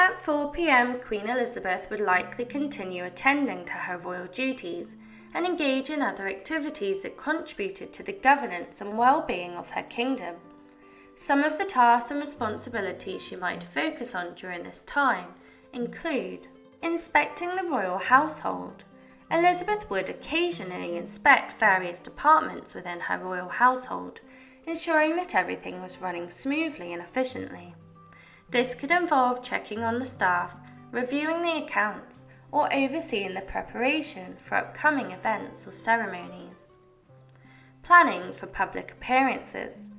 At 4 p.m, Queen Elizabeth would likely continue attending to her royal duties and engage in other activities that contributed to the governance and well-being of her kingdom. Some of the tasks and responsibilities she might focus on during this time include inspecting the royal household. Elizabeth would occasionally inspect various departments within her royal household, ensuring that everything was running smoothly and efficiently. This could involve checking on the staff, reviewing the accounts, or overseeing the preparation for upcoming events or ceremonies. Planning for public appearances.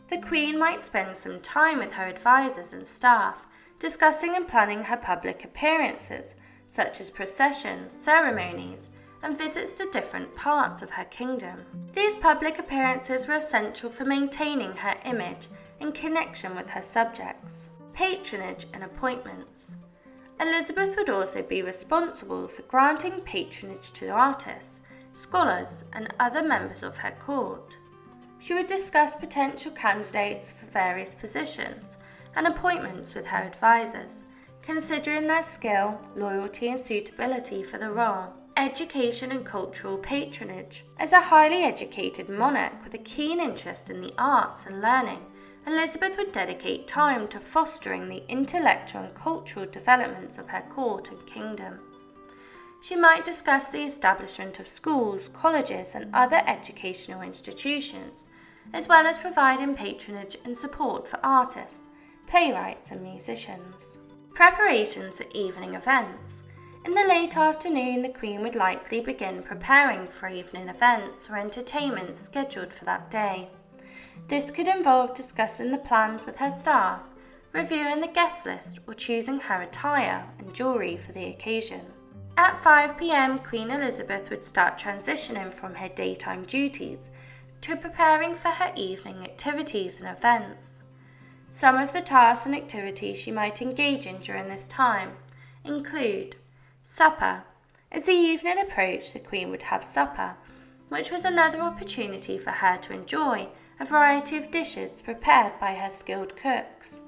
The Queen might spend some time with her advisors and staff, discussing and planning her public appearances, such as processions, ceremonies, and visits to different parts of her kingdom. These public appearances were essential for maintaining her image in connection with her subjects. Patronage and appointments. Elizabeth would also be responsible for granting patronage to artists, scholars, and other members of her court. She would discuss potential candidates for various positions and appointments with her advisors, considering their skill, loyalty, and suitability for the role. Education and cultural patronage. As a highly educated monarch with a keen interest in the arts and learning, Elizabeth would dedicate time to fostering the intellectual and cultural developments of her court and kingdom. She might discuss the establishment of schools, colleges, and other educational institutions, as well as providing patronage and support for artists, playwrights, and musicians. Preparations for evening events. In the late afternoon, the Queen would likely begin preparing for evening events or entertainments scheduled for that day. This could involve discussing the plans with her staff, reviewing the guest list, or choosing her attire and jewellery for the occasion. At 5 p.m, Queen Elizabeth would start transitioning from her daytime duties to preparing for her evening activities and events. Some of the tasks and activities she might engage in during this time include supper. As the evening approached, the Queen would have supper, which was another opportunity for her to enjoy a variety of dishes prepared by her skilled cooks.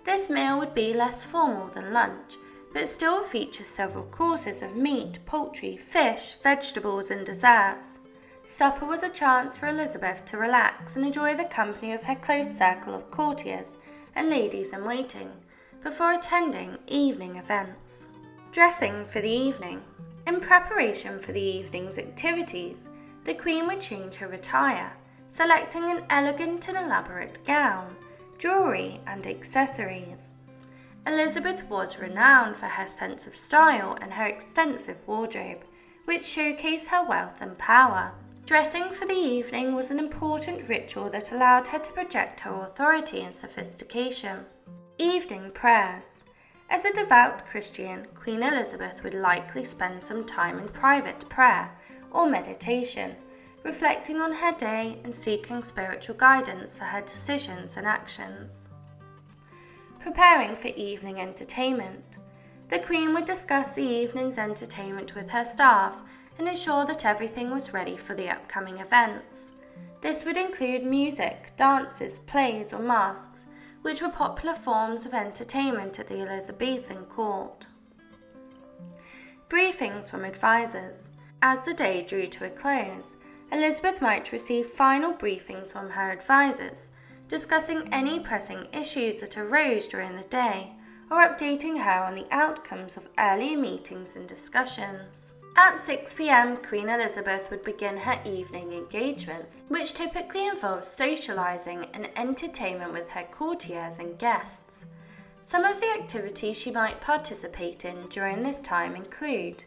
This meal would be less formal than lunch, but still feature several courses of meat, poultry, fish, vegetables, and desserts. Supper was a chance for Elizabeth to relax and enjoy the company of her close circle of courtiers and ladies-in-waiting before attending evening events. Dressing for the evening. In preparation for the evening's activities, the Queen would change her attire, selecting an elegant and elaborate gown, jewellery, and accessories. Elizabeth was renowned for her sense of style and her extensive wardrobe, which showcased her wealth and power. Dressing for the evening was an important ritual that allowed her to project her authority and sophistication. Evening prayers. As a devout Christian, Queen Elizabeth would likely spend some time in private prayer or meditation, reflecting on her day and seeking spiritual guidance for her decisions and actions. Preparing for evening entertainment. The Queen would discuss the evening's entertainment with her staff and ensure that everything was ready for the upcoming events. This would include music, dances, plays, or masks, which were popular forms of entertainment at the Elizabethan court. Briefings from advisors. As the day drew to a close, Elizabeth might receive final briefings from her advisors, discussing any pressing issues that arose during the day, or updating her on the outcomes of earlier meetings and discussions. At 6 p.m, Queen Elizabeth would begin her evening engagements, which typically involves socialising and entertainment with her courtiers and guests. Some of the activities she might participate in during this time include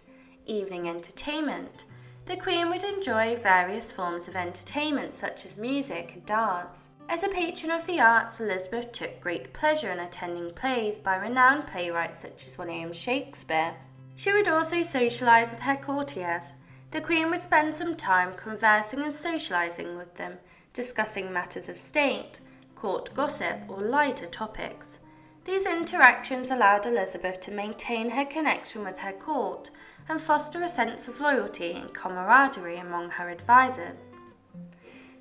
evening entertainment. The Queen would enjoy various forms of entertainment such as music and dance. As a patron of the arts, Elizabeth took great pleasure in attending plays by renowned playwrights such as William Shakespeare. She would also socialise with her courtiers. The Queen would spend some time conversing and socialising with them, discussing matters of state, court gossip, or lighter topics. These interactions allowed Elizabeth to maintain her connection with her court and foster a sense of loyalty and camaraderie among her advisors.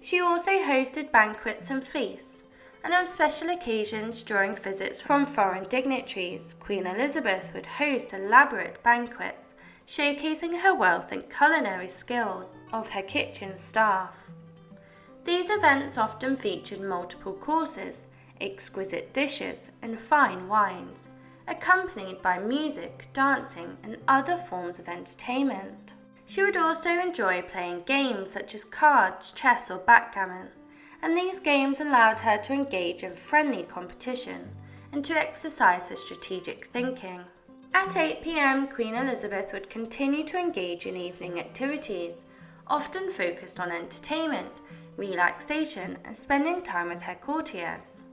She also hosted banquets and feasts. and on special occasions during visits from foreign dignitaries, Queen Elizabeth would host elaborate banquets showcasing her wealth and culinary skills of her kitchen staff. These events often featured multiple courses, exquisite dishes, and fine wines, accompanied by music, dancing, and other forms of entertainment. She would also enjoy playing games such as cards, chess, or backgammon, and these games allowed her to engage in friendly competition and to exercise her strategic thinking. At 8 p.m., Queen Elizabeth would continue to engage in evening activities, often focused on entertainment, relaxation, and spending time with her courtiers.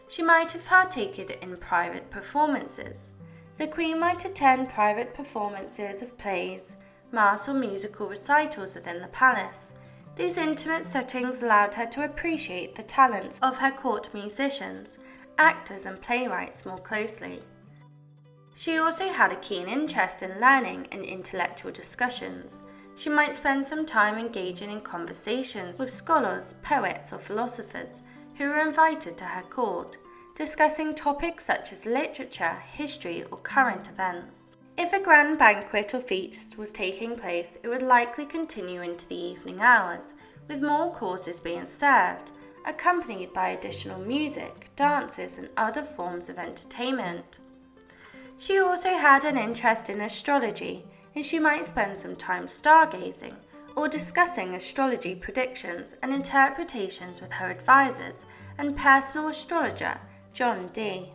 She might have partaken in private performances. The Queen might attend private performances of plays, mass or musical recitals within the palace. These intimate settings allowed her to appreciate the talents of her court musicians, actors, and playwrights more closely. She also had a keen interest in learning and intellectual discussions. She might spend some time engaging in conversations with scholars, poets, or philosophers who were invited to her court, discussing topics such as literature, history, or current events. If a grand banquet or feast was taking place, it would likely continue into the evening hours, with more courses being served, accompanied by additional music, dances, and other forms of entertainment. She also had an interest in astrology, and she might spend some time stargazing or discussing astrology predictions and interpretations with her advisors and personal astrologer, John Dee.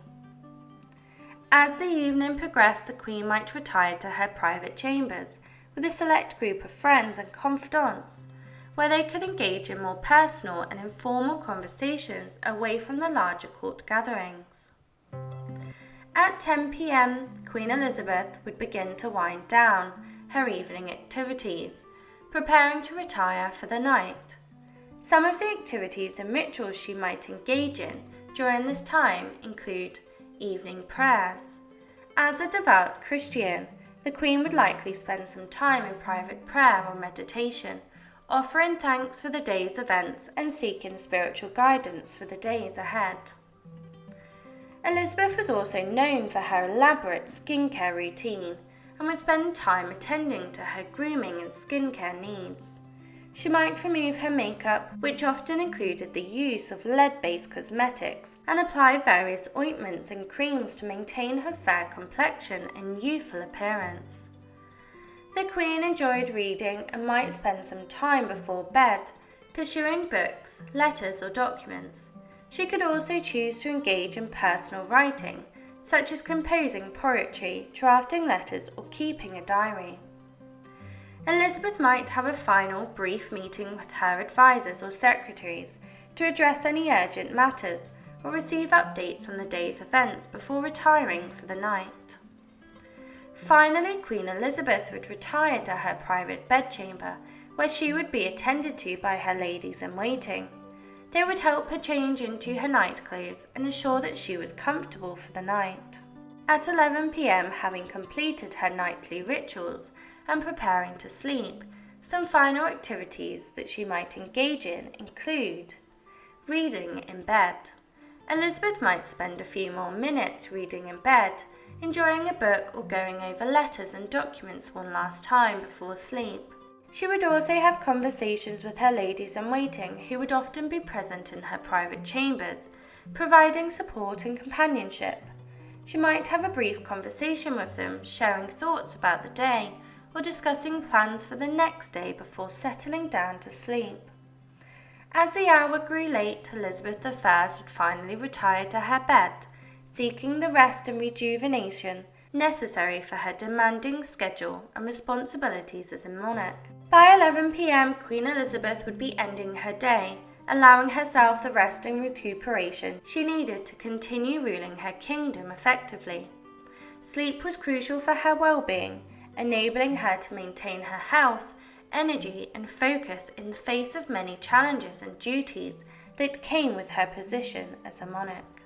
As the evening progressed, the Queen might retire to her private chambers with a select group of friends and confidants, where they could engage in more personal and informal conversations away from the larger court gatherings. At 10 p.m., Queen Elizabeth would begin to wind down her evening activities, preparing to retire for the night. Some of the activities and rituals she might engage in during this time include evening prayers. As a devout Christian, the Queen would likely spend some time in private prayer or meditation, offering thanks for the day's events and seeking spiritual guidance for the days ahead. Elizabeth was also known for her elaborate skincare routine and would spend time attending to her grooming and skincare needs. She might remove her makeup, which often included the use of lead-based cosmetics, and apply various ointments and creams to maintain her fair complexion and youthful appearance. The Queen enjoyed reading and might spend some time before bed, pursuing books, letters, or documents. She could also choose to engage in personal writing, such as composing poetry, drafting letters, or keeping a diary. Elizabeth might have a final, brief meeting with her advisors or secretaries to address any urgent matters or receive updates on the day's events before retiring for the night. Finally, Queen Elizabeth would retire to her private bedchamber, where she would be attended to by her ladies-in-waiting. They would help her change into her night clothes and ensure that she was comfortable for the night. At 11 p.m., having completed her nightly rituals and preparing to sleep, some final activities that she might engage in include reading in bed. Elizabeth might spend a few more minutes reading in bed, enjoying a book or going over letters and documents one last time before sleep. She would also have conversations with her ladies-in-waiting, who would often be present in her private chambers, providing support and companionship. She might have a brief conversation with them, sharing thoughts about the day, or discussing plans for the next day before settling down to sleep. As the hour grew late, Elizabeth I would finally retire to her bed, seeking the rest and rejuvenation necessary for her demanding schedule and responsibilities as a monarch. By 11 p.m., Queen Elizabeth would be ending her day, allowing herself the rest and recuperation she needed to continue ruling her kingdom effectively. Sleep was crucial for her well-being, enabling her to maintain her health, energy, and focus in the face of many challenges and duties that came with her position as a monarch.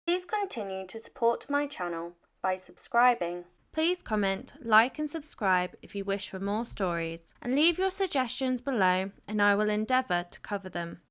Please continue to support my channel by subscribing. Please comment, like and subscribe if you wish for more stories, and leave your suggestions below and I will endeavour to cover them.